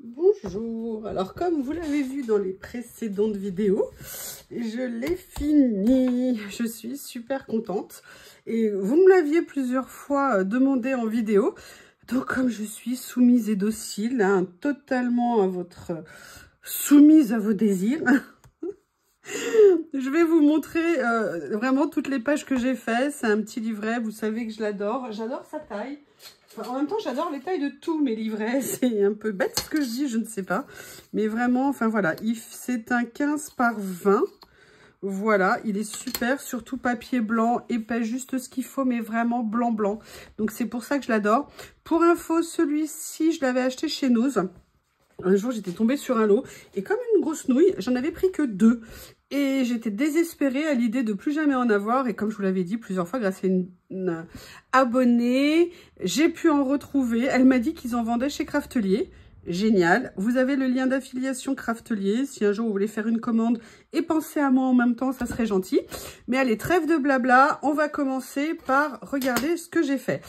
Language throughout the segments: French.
Bonjour, alors comme vous l'avez vu dans les précédentes vidéos, je l'ai fini, je suis super contente et vous me l'aviez plusieurs fois demandé en vidéo, donc comme je suis soumise et docile, hein, totalement à soumise à vos désirs, je vais vous montrer vraiment toutes les pages que j'ai fait. C'est un petit livret, vous savez que je l'adore, j'adore sa taille. Enfin, en même temps, j'adore les tailles de tous mes livrets. C'est un peu bête ce que je dis, je ne sais pas. Mais vraiment, enfin voilà, c'est un 15 par 20. Voilà, il est super, surtout papier blanc, épais, juste ce qu'il faut, mais vraiment blanc. Donc c'est pour ça que je l'adore. Pour info, celui-ci, je l'avais acheté chez Nose. Un jour, j'étais tombée sur un lot et comme une grosse nouille, j'en avais pris que 2. Et j'étais désespérée à l'idée de plus jamais en avoir. Et comme je vous l'avais dit plusieurs fois, grâce à une abonnée, j'ai pu en retrouver. Elle m'a dit qu'ils en vendaient chez Craftelier. Génial. Vous avez le lien d'affiliation Craftelier. Si un jour vous voulez faire une commande et penser à moi en même temps, ça serait gentil. Mais allez, trêve de blabla. On va commencer par regarder ce que j'ai fait.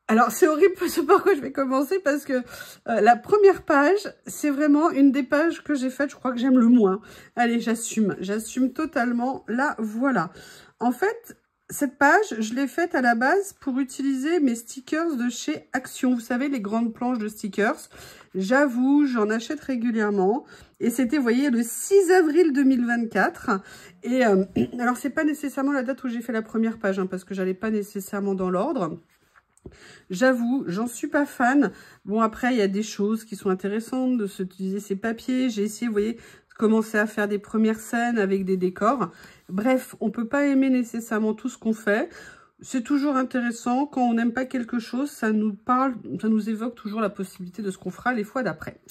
Alors, c'est horrible ce par quoi je vais commencer parce que la première page, c'est vraiment une des pages que j'ai faites, je crois que j'aime le moins. Allez, j'assume totalement. Là, voilà. En fait, cette page, je l'ai faite à la base pour utiliser mes stickers de chez Action. Vous savez, les grandes planches de stickers. J'avoue, j'en achète régulièrement. Et c'était, vous voyez, le 6 avril 2024. Et alors, c'est pas nécessairement la date où j'ai fait la première page, hein, parce que j'allais pas nécessairement dans l'ordre. J'avoue, j'en suis pas fan. Bon, après, il y a des choses qui sont intéressantes de s'utiliser ces papiers. J'ai essayé, vous voyez, de commencer à faire des premières scènes avec des décors. Bref, on peut pas aimer nécessairement tout ce qu'on fait. C'est toujours intéressant. Quand on n'aime pas quelque chose, ça nous parle, ça nous évoque toujours la possibilité de ce qu'on fera les fois d'après.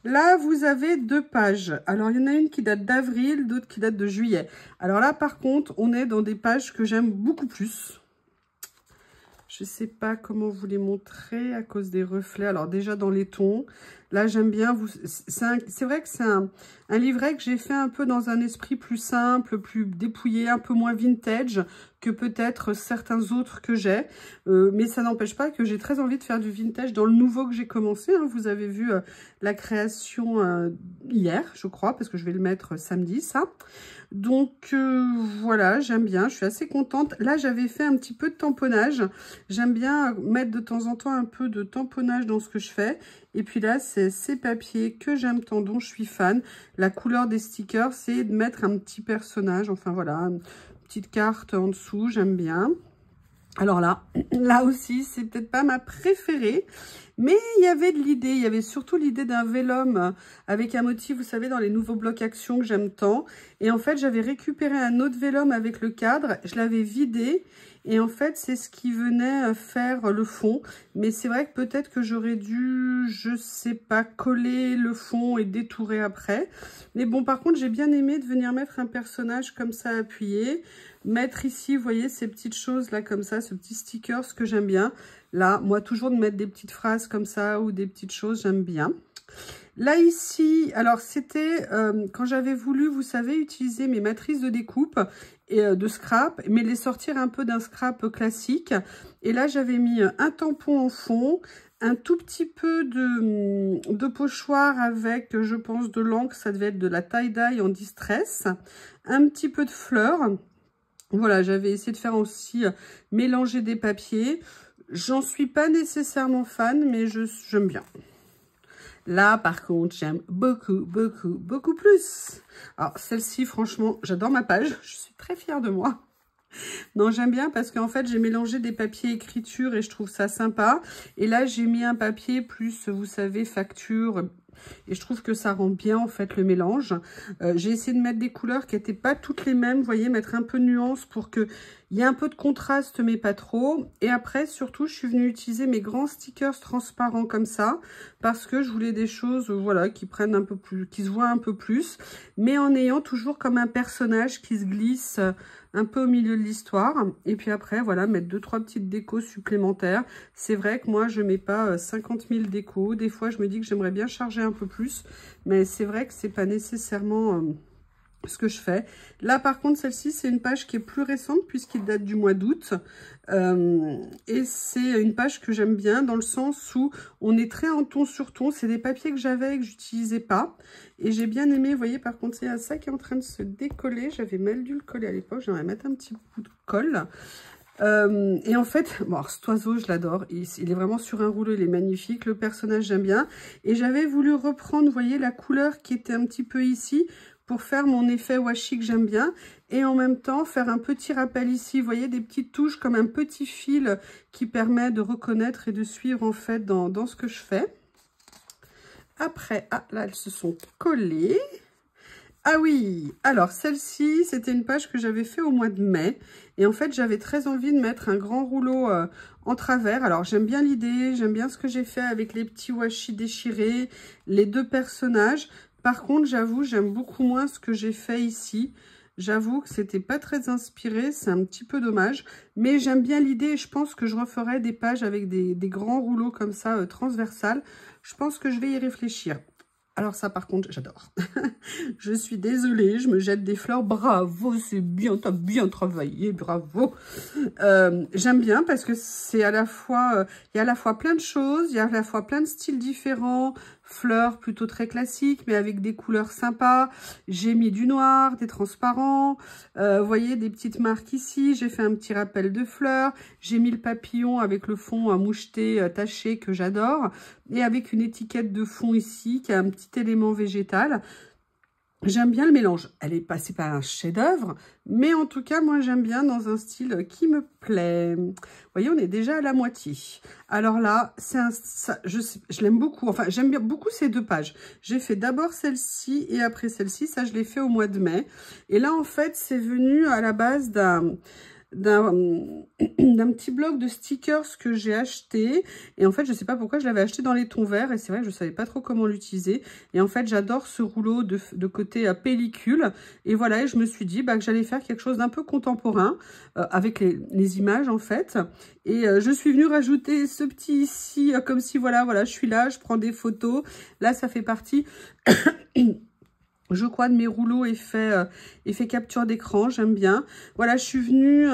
Là, vous avez 2 pages. Alors, il y en a une qui date d'avril, d'autres qui datent de juillet. Alors là, par contre, on est dans des pages que j'aime beaucoup plus. Je ne sais pas comment vous les montrer à cause des reflets. Alors déjà dans les tons, là j'aime bien. C'est vrai que c'est un livret que j'ai fait un peu dans un esprit plus simple, plus dépouillé, un peu moins vintage que peut-être certains autres que j'ai. Mais ça n'empêche pas que j'ai très envie de faire du vintage dans le nouveau que j'ai commencé. Hein. Vous avez vu la création hier, je crois, parce que je vais le mettre samedi, ça. Donc voilà, j'aime bien, je suis assez contente. Là, j'avais fait un petit peu de tamponnage. J'aime bien mettre de temps en temps un peu de tamponnage dans ce que je fais. Et puis là, c'est ces papiers que j'aime tant, dont je suis fan. La couleur des stickers, c'est de mettre un petit personnage. Enfin voilà, une petite carte en dessous, j'aime bien. Alors là aussi, c'est peut-être pas ma préférée, mais il y avait de l'idée. Il y avait surtout l'idée d'un vélum avec un motif, vous savez, dans les nouveaux blocs Action que j'aime tant. Et en fait, j'avais récupéré un autre vélum avec le cadre. Je l'avais vidé. Et en fait, c'est ce qui venait faire le fond. Mais c'est vrai que peut-être que j'aurais dû, je sais pas, coller le fond et détourer après. Mais bon, par contre, j'ai bien aimé de venir mettre un personnage comme ça appuyé. Mettre ici, vous voyez, ces petites choses là comme ça, ce petit sticker, ce que j'aime bien. Là, moi, toujours de mettre des petites phrases comme ça ou des petites choses, j'aime bien. Là, ici, alors c'était quand j'avais voulu, vous savez, utiliser mes matrices de découpe et de scrap, mais les sortir un peu d'un scrap classique. Et là, j'avais mis un tampon en fond, un tout petit peu de pochoir avec, je pense, de l'encre, ça devait être de la tie-dye en distress, un petit peu de fleurs. Voilà, j'avais essayé de faire aussi mélanger des papiers. J'en suis pas nécessairement fan, mais j'aime bien. Là, par contre, j'aime beaucoup plus. Alors, celle-ci, franchement, j'adore ma page. Je suis très fière de moi. Non, j'aime bien parce qu'en fait, j'ai mélangé des papiers écriture et je trouve ça sympa. Et là, j'ai mis un papier plus, vous savez, facture. Et je trouve que ça rend bien, en fait, le mélange. J'ai essayé de mettre des couleurs qui n'étaient pas toutes les mêmes. Vous voyez, mettre un peu de nuance pour qu'il y ait un peu de contraste, mais pas trop. Et après, surtout, je suis venue utiliser mes grands stickers transparents comme ça. Parce que je voulais des choses, voilà, qui prennent un peu plus, qui se voient un peu plus. Mais en ayant toujours comme un personnage qui se glisse un peu au milieu de l'histoire. Et puis après, voilà, mettre 2-3 petites décos supplémentaires. C'est vrai que moi, je mets pas 50 000 décos. Des fois, je me dis que j'aimerais bien charger un peu plus. Mais c'est vrai que c'est pas nécessairement ce que je fais. Là, par contre, celle-ci, c'est une page qui est plus récente puisqu'il date du mois d'août. Et c'est une page que j'aime bien dans le sens où on est très en ton sur ton. C'est des papiers que j'avais et que j'utilisais pas. Et j'ai bien aimé, vous voyez, par contre, c'est ça qui est en train de se décoller. J'avais mal dû le coller à l'époque. J'aimerais mettre un petit coup de colle. Et en fait, bon, alors, cet oiseau, je l'adore. Il est vraiment sur un rouleau, il est magnifique. Le personnage, j'aime bien. Et j'avais voulu reprendre, vous voyez, la couleur qui était un petit peu ici pour faire mon effet washi que j'aime bien. Et en même temps, faire un petit rappel ici. Vous voyez, des petites touches comme un petit fil qui permet de reconnaître et de suivre, en fait, dans ce que je fais. Après, ah, là, elles se sont collées. Ah oui, alors celle-ci, c'était une page que j'avais fait au mois de mai. Et en fait, j'avais très envie de mettre un grand rouleau en travers. Alors, j'aime bien l'idée, j'aime bien ce que j'ai fait avec les petits washi déchirés, les deux personnages. Par contre, j'avoue, j'aime beaucoup moins ce que j'ai fait ici. J'avoue que c'était pas très inspiré, c'est un petit peu dommage. Mais j'aime bien l'idée et je pense que je referai des pages avec des grands rouleaux comme ça, transversales. Je pense que je vais y réfléchir. Alors ça, par contre, j'adore. Je suis désolée, je me jette des fleurs. Bravo, c'est bien, t'as bien travaillé, bravo. J'aime bien parce que c'est à la fois, il y a à la fois plein de choses, il y a à la fois plein de styles différents, fleurs plutôt très classiques, mais avec des couleurs sympas. J'ai mis du noir, des transparents, vous voyez, des petites marques ici. J'ai fait un petit rappel de fleurs. J'ai mis le papillon avec le fond moucheté, taché, que j'adore. Et avec une étiquette de fond ici, qui a un petit élément végétal. J'aime bien le mélange. C'est pas un chef-d'œuvre, mais en tout cas, moi, j'aime bien dans un style qui me plaît. Vous voyez, on est déjà à la moitié. Alors là, je l'aime beaucoup. Enfin, j'aime bien beaucoup ces deux pages. J'ai fait d'abord celle-ci et après celle-ci. Ça, je l'ai fait au mois de mai. Et là, en fait, c'est venu à la base d'un petit bloc de stickers que j'ai acheté. Et en fait, je sais pas pourquoi je l'avais acheté dans les tons verts. Et c'est vrai que je savais pas trop comment l'utiliser. Et en fait, j'adore ce rouleau de côté à pellicule. Et voilà, et je me suis dit que j'allais faire quelque chose d'un peu contemporain avec les images en fait. Et je suis venue rajouter ce petit ici, comme si voilà, je suis là, je prends des photos. Là, ça fait partie... je crois de mes rouleaux effet capture d'écran, j'aime bien. Voilà, je suis venue,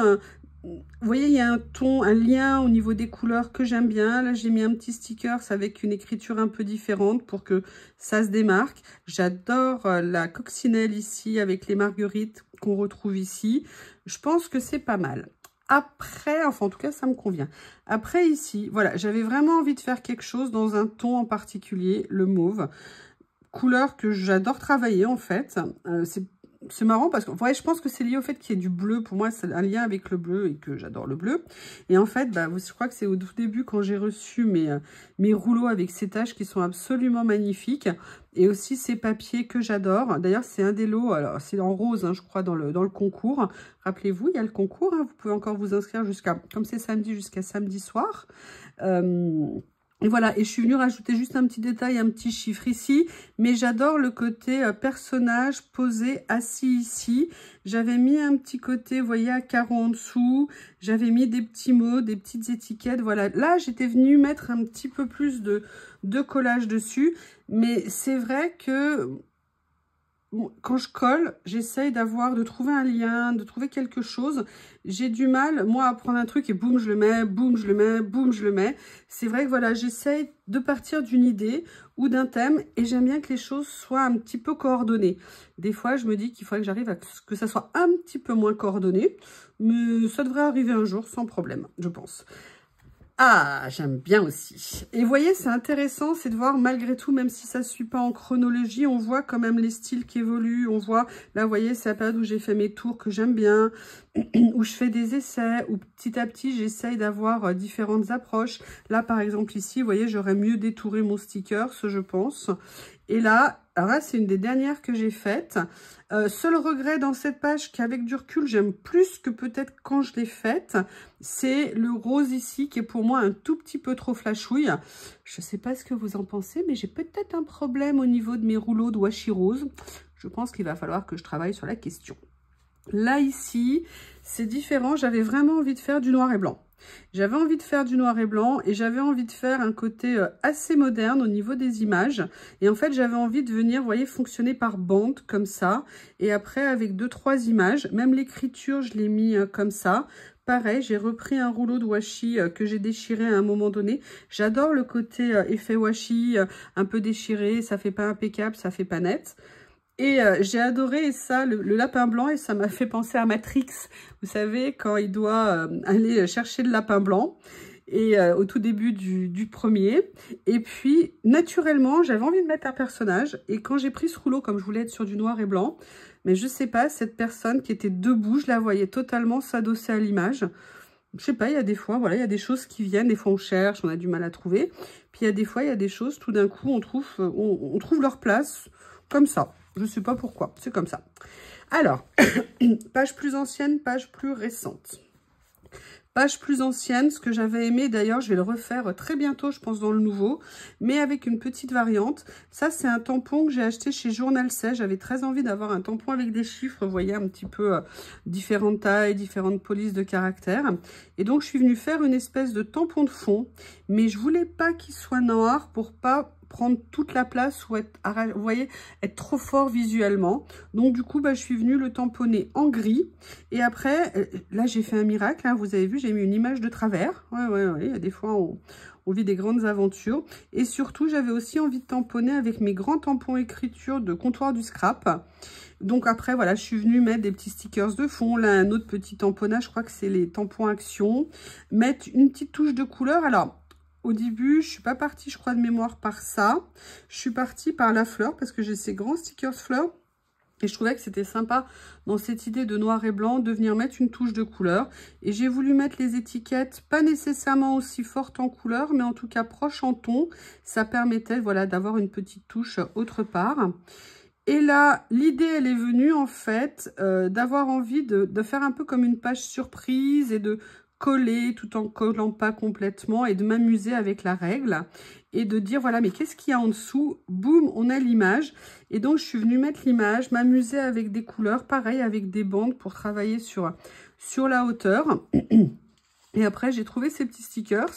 vous voyez, il y a un lien au niveau des couleurs que j'aime bien. Là, j'ai mis un petit sticker avec une écriture un peu différente pour que ça se démarque. J'adore la coccinelle ici avec les marguerites qu'on retrouve ici. Je pense que c'est pas mal. Après, enfin en tout cas, ça me convient. Après ici, voilà, j'avais vraiment envie de faire quelque chose dans un ton en particulier, le mauve. Couleur que j'adore travailler en fait. C'est marrant parce que ouais, je pense que c'est lié au fait qu'il y ait du bleu. Pour moi, c'est un lien avec le bleu et que j'adore le bleu. Et en fait, je crois que c'est au tout début quand j'ai reçu mes rouleaux avec ces taches qui sont absolument magnifiques. Et aussi ces papiers que j'adore. D'ailleurs, c'est un des lots, alors c'est en rose, hein, je crois, dans le concours. Rappelez-vous, il y a le concours. Hein, vous pouvez encore vous inscrire comme c'est samedi, jusqu'à samedi soir. Et voilà, et je suis venue rajouter juste un petit détail, un petit chiffre ici, mais j'adore le côté personnage posé, assis ici. J'avais mis un petit côté, vous voyez, à carreaux en dessous. J'avais mis des petits mots, des petites étiquettes, voilà. Là, j'étais venue mettre un petit peu plus de collage dessus, mais c'est vrai que... quand je colle, j'essaye de trouver un lien, de trouver quelque chose. J'ai du mal, moi, à prendre un truc et boum, je le mets, boum, je le mets, boum, je le mets. C'est vrai que voilà, j'essaye de partir d'une idée ou d'un thème et j'aime bien que les choses soient un petit peu coordonnées. Des fois, je me dis qu'il faudrait que j'arrive à ce que ça soit un petit peu moins coordonné, mais ça devrait arriver un jour sans problème, je pense. Ah, j'aime bien aussi. Et vous voyez, c'est intéressant, c'est de voir malgré tout, même si ça ne suit pas en chronologie, on voit quand même les styles qui évoluent. On voit, là, vous voyez, c'est la période où j'ai fait mes tours que j'aime bien, où je fais des essais, où petit à petit, j'essaye d'avoir différentes approches. Là, par exemple, ici, vous voyez, j'aurais mieux détouré mon sticker, ce je pense. Et là, alors là, c'est une des dernières que j'ai faites. Seul regret dans cette page qu'avec du recul, j'aime plus que peut-être quand je l'ai faite, c'est le rose ici qui est pour moi un tout petit peu trop flashouille. Je ne sais pas ce que vous en pensez, mais j'ai peut-être un problème au niveau de mes rouleaux de washi rose. Je pense qu'il va falloir que je travaille sur la question. Là, ici, c'est différent. J'avais vraiment envie de faire du noir et blanc. J'avais envie de faire du noir et blanc et j'avais envie de faire un côté assez moderne au niveau des images. Et en fait, j'avais envie de venir, vous voyez, fonctionner par bande comme ça. Et après, avec 2-3 images, même l'écriture, je l'ai mis comme ça. Pareil, j'ai repris un rouleau de washi que j'ai déchiré à un moment donné. J'adore le côté effet washi, un peu déchiré, ça fait pas impeccable, ça fait pas net. Et j'ai adoré ça, le lapin blanc, et ça m'a fait penser à Matrix. Vous savez, quand il doit aller chercher le lapin blanc, et au tout début du premier. Et puis, naturellement, j'avais envie de mettre un personnage. Et quand j'ai pris ce rouleau, comme je voulais être sur du noir et blanc, mais je sais pas, cette personne qui était debout, je la voyais totalement s'adosser à l'image. Je sais pas, il y a des fois, voilà, il y a des choses qui viennent, des fois on cherche, on a du mal à trouver. Puis il y a des fois, il y a des choses, tout d'un coup, on trouve leur place comme ça. Je ne sais pas pourquoi, c'est comme ça. Alors, page plus ancienne, page plus récente. Page plus ancienne, ce que j'avais aimé, d'ailleurs, je vais le refaire très bientôt, je pense, dans le nouveau, mais avec une petite variante. Ça, c'est un tampon que j'ai acheté chez Journal C. J'avais très envie d'avoir un tampon avec des chiffres, vous voyez, un petit peu différentes tailles, différentes polices de caractère. Et donc, je suis venue faire une espèce de tampon de fond, mais je voulais pas qu'il soit noir pour pas prendre toute la place ou être, vous voyez, être trop fort visuellement. Donc du coup, je suis venue le tamponner en gris. Et après, là, j'ai fait un miracle. Hein, vous avez vu, j'ai mis une image de travers. Ouais. Il y a des fois, on vit des grandes aventures. Et surtout, j'avais aussi envie de tamponner avec mes grands tampons écriture de Comptoir du Scrap. Donc après, voilà, je suis venue mettre des petits stickers de fond. Là, un autre petit tamponnage, je crois que c'est les tampons Action. Mettre une petite touche de couleur. Alors, au début, je suis pas partie, je crois, de mémoire par ça. Je suis partie par la fleur parce que j'ai ces grands stickers fleurs. Et je trouvais que c'était sympa dans cette idée de noir et blanc de venir mettre une touche de couleur. Et j'ai voulu mettre les étiquettes, pas nécessairement aussi fortes en couleur, mais en tout cas proches en ton. Ça permettait, voilà, d'avoir une petite touche autre part. Et là, l'idée, elle est venue, en fait, d'avoir envie de faire un peu comme une page surprise et de coller tout en collant pas complètement et de m'amuser avec la règle et de dire voilà mais qu'est-ce qu'il y a en dessous, boum, on a l'image. Et donc je suis venue mettre l'image, m'amuser avec des couleurs, pareil avec des bandes pour travailler sur la hauteur. Et après j'ai trouvé ces petits stickers.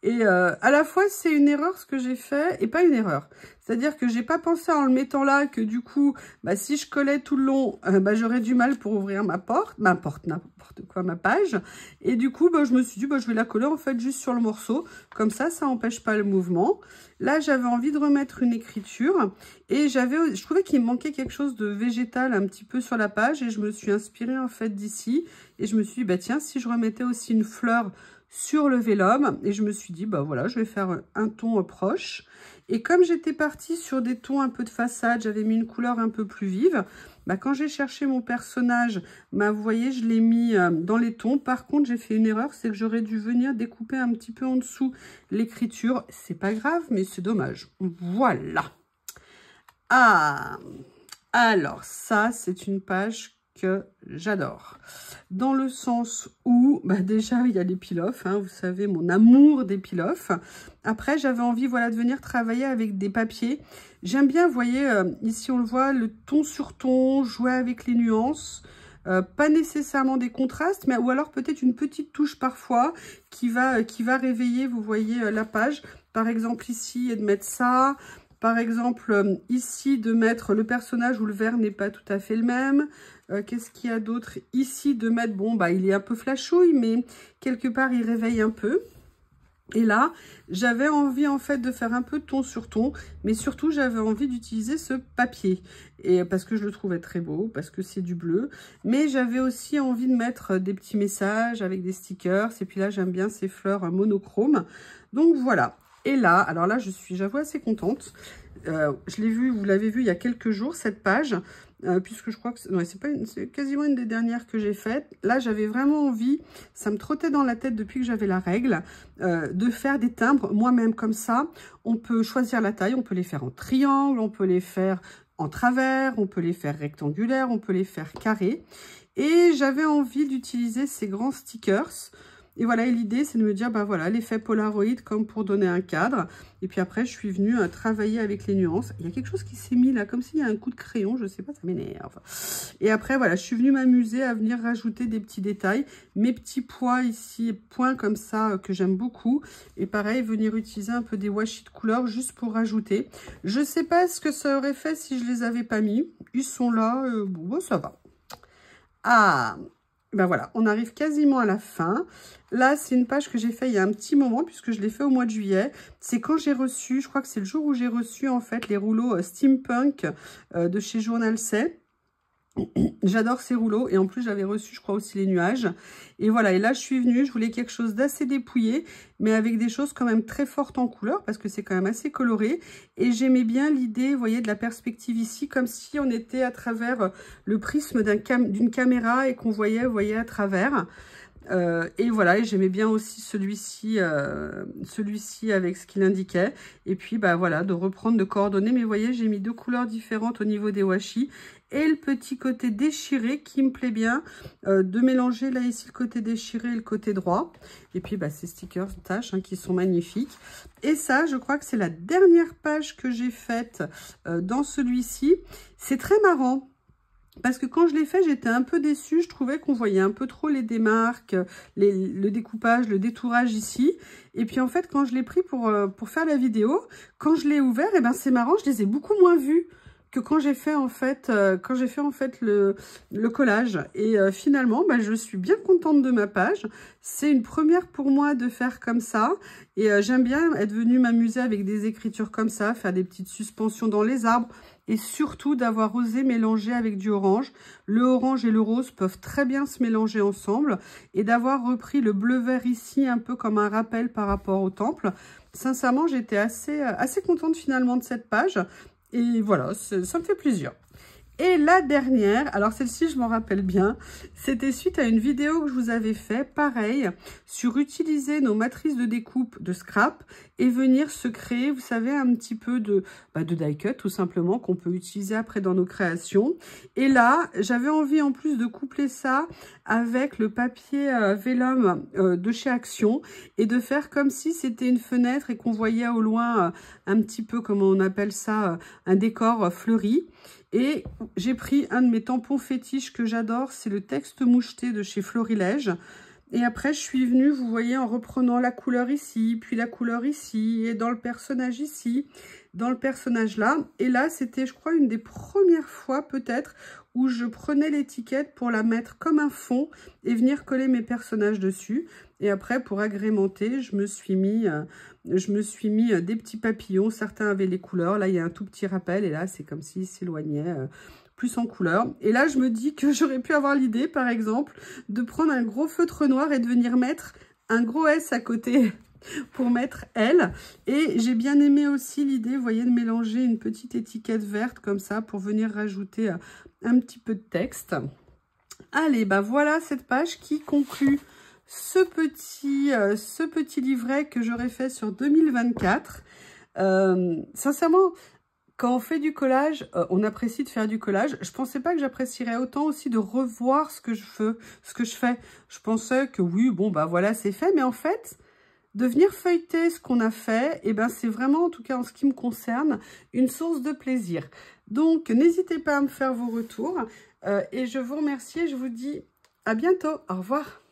Et à la fois, c'est une erreur ce que j'ai fait et pas une erreur. C'est-à-dire que j'ai pas pensé en le mettant là que du coup, si je collais tout le long, j'aurais du mal pour ouvrir ma page. Et du coup, je me suis dit, je vais la coller en fait juste sur le morceau. Comme ça n'empêche pas le mouvement. Là, j'avais envie de remettre une écriture. Et je trouvais qu'il me manquait quelque chose de végétal un petit peu sur la page. Et je me suis inspirée en fait d'ici. Et je me suis dit, tiens, si je remettais aussi une fleur sur le vélum, et je me suis dit voilà, je vais faire un ton proche. Et comme j'étais partie sur des tons un peu de façade, j'avais mis une couleur un peu plus vive. Quand j'ai cherché mon personnage, vous voyez, je l'ai mis dans les tons. Par contre, j'ai fait une erreur, c'est que j'aurais dû venir découper un petit peu en dessous l'écriture. C'est pas grave, mais c'est dommage. Voilà. Ah, alors ça, c'est une page que j'adore, dans le sens où déjà il y a les peel-off, hein, vous savez mon amour des peel-off. Après j'avais envie voilà de venir travailler avec des papiers. J'aime bien, vous voyez ici on le voit, le ton sur ton, jouer avec les nuances, pas nécessairement des contrastes, mais ou alors peut-être une petite touche parfois qui va réveiller, vous voyez la page, par exemple ici, et de mettre ça. Par exemple, ici, de mettre le personnage où le vert n'est pas tout à fait le même. Qu'est-ce qu'il y a d'autre? Ici, de mettre, il est un peu flashouille, mais quelque part, il réveille un peu. Et là, j'avais envie, en fait, de faire un peu ton sur ton. Mais surtout, j'avais envie d'utiliser ce papier. Et parce que je le trouvais très beau, parce que c'est du bleu. Mais j'avais aussi envie de mettre des petits messages avec des stickers. Et puis là, j'aime bien ces fleurs monochromes. Donc, voilà. Et là, alors là, j'avoue, assez contente. Je l'ai vu, vous l'avez vu il y a quelques jours, cette page, puisque je crois que c'est quasiment une des dernières que j'ai faites. Là, j'avais vraiment envie, ça me trottait dans la tête depuis que j'avais la règle, de faire des timbres moi-même comme ça. On peut choisir la taille, on peut les faire en triangle, on peut les faire en travers, on peut les faire rectangulaires, on peut les faire carrés. Et j'avais envie d'utiliser ces grands stickers. Et voilà, et l'idée, c'est de me dire, bah voilà, l'effet Polaroid comme pour donner un cadre. Et puis après, je suis venue travailler avec les nuances. Il y a quelque chose qui s'est mis là, comme s'il y a un coup de crayon, je sais pas, ça m'énerve. Et après, voilà, je suis venue m'amuser à venir rajouter des petits détails. Mes petits pois ici, points comme ça, que j'aime beaucoup. Et pareil, venir utiliser un peu des washi de couleur juste pour rajouter. Je sais pas ce que ça aurait fait si je les avais pas mis. Ils sont là, bon, ça va. Ah, ben voilà, on arrive quasiment à la fin. Là, c'est une page que j'ai fait il y a un petit moment, puisque je l'ai fait au mois de juillet. C'est quand j'ai reçu, je crois que c'est le jour où j'ai reçu, en fait, les rouleaux Steampunk de chez Journal C. J'adore ces rouleaux. Et en plus, j'avais reçu, je crois, aussi les nuages. Et voilà, et là, je suis venue, je voulais quelque chose d'assez dépouillé, mais avec des choses quand même très fortes en couleur, parce que c'est quand même assez coloré. Et j'aimais bien l'idée, vous voyez, de la perspective ici, comme si on était à travers le prisme d'une caméra et qu'on voyait, vous voyez, à travers. Et voilà, et j'aimais bien aussi celui-ci avec ce qu'il indiquait. Et puis, bah voilà, de reprendre, de coordonner. Mais vous voyez, j'ai mis deux couleurs différentes au niveau des washi. Et le petit côté déchiré qui me plaît bien, de mélanger là ici le côté déchiré et le côté droit. Et puis, bah, ces stickers tâches qui sont magnifiques. Et ça, je crois que c'est la dernière page que j'ai faite dans celui-ci. C'est très marrant. Parce que quand je l'ai fait, j'étais un peu déçue. Je trouvais qu'on voyait un peu trop les démarques, le découpage, le détourage ici. Et puis en fait, quand je l'ai pris pour faire la vidéo, quand je l'ai ouvert, et ben c'est marrant, je les ai beaucoup moins vus que quand j'ai fait en fait, le collage. Et finalement, ben, je suis bien contente de ma page. C'est une première pour moi de faire comme ça. Et j'aime bien être venue m'amuser avec des écritures comme ça, faire des petites suspensions dans les arbres. Et surtout d'avoir osé mélanger avec du orange. Le orange et le rose peuvent très bien se mélanger ensemble. Et d'avoir repris le bleu-vert ici un peu comme un rappel par rapport au temple. Sincèrement, j'étais assez contente finalement de cette page. Et voilà, ça me fait plaisir. Et la dernière, alors celle-ci, je m'en rappelle bien, c'était suite à une vidéo que je vous avais fait, pareil, sur utiliser nos matrices de découpe de scrap et venir se créer, vous savez, un petit peu de die cut, tout simplement, qu'on peut utiliser après dans nos créations. Et là, j'avais envie en plus de coupler ça avec le papier vélum de chez Action et de faire comme si c'était une fenêtre et qu'on voyait au loin un petit peu, comment on appelle ça, un décor fleuri. Et j'ai pris un de mes tampons fétiches que j'adore, c'est le texte moucheté de chez Florilège. Et après, je suis venue, vous voyez, en reprenant la couleur ici, puis la couleur ici, et dans le personnage ici, dans le personnage là. Et là, c'était, je crois, une des premières fois peut-être où je prenais l'étiquette pour la mettre comme un fond et venir coller mes personnages dessus. Et après, pour agrémenter, je me suis mis des petits papillons. Certains avaient les couleurs. Là, il y a un tout petit rappel. Et là, c'est comme s'ils s'éloignaient plus en couleur. Et là, je me dis que j'aurais pu avoir l'idée, par exemple, de prendre un gros feutre noir et de venir mettre un gros S à côté pour mettre L. Et j'ai bien aimé aussi l'idée, vous voyez, de mélanger une petite étiquette verte comme ça pour venir rajouter un petit peu de texte. Allez, bah voilà cette page qui conclut ce petit livret que j'aurais fait sur 2024. Sincèrement, quand on fait du collage, on apprécie de faire du collage. Je pensais pas que j'apprécierais autant aussi de revoir ce que je fais. Je pensais que oui, bon, bah voilà, c'est fait. Mais en fait, de venir feuilleter ce qu'on a fait, et ben c'est vraiment, en tout cas en ce qui me concerne, une source de plaisir. Donc, n'hésitez pas à me faire vos retours. Et je vous remercie et je vous dis à bientôt. Au revoir.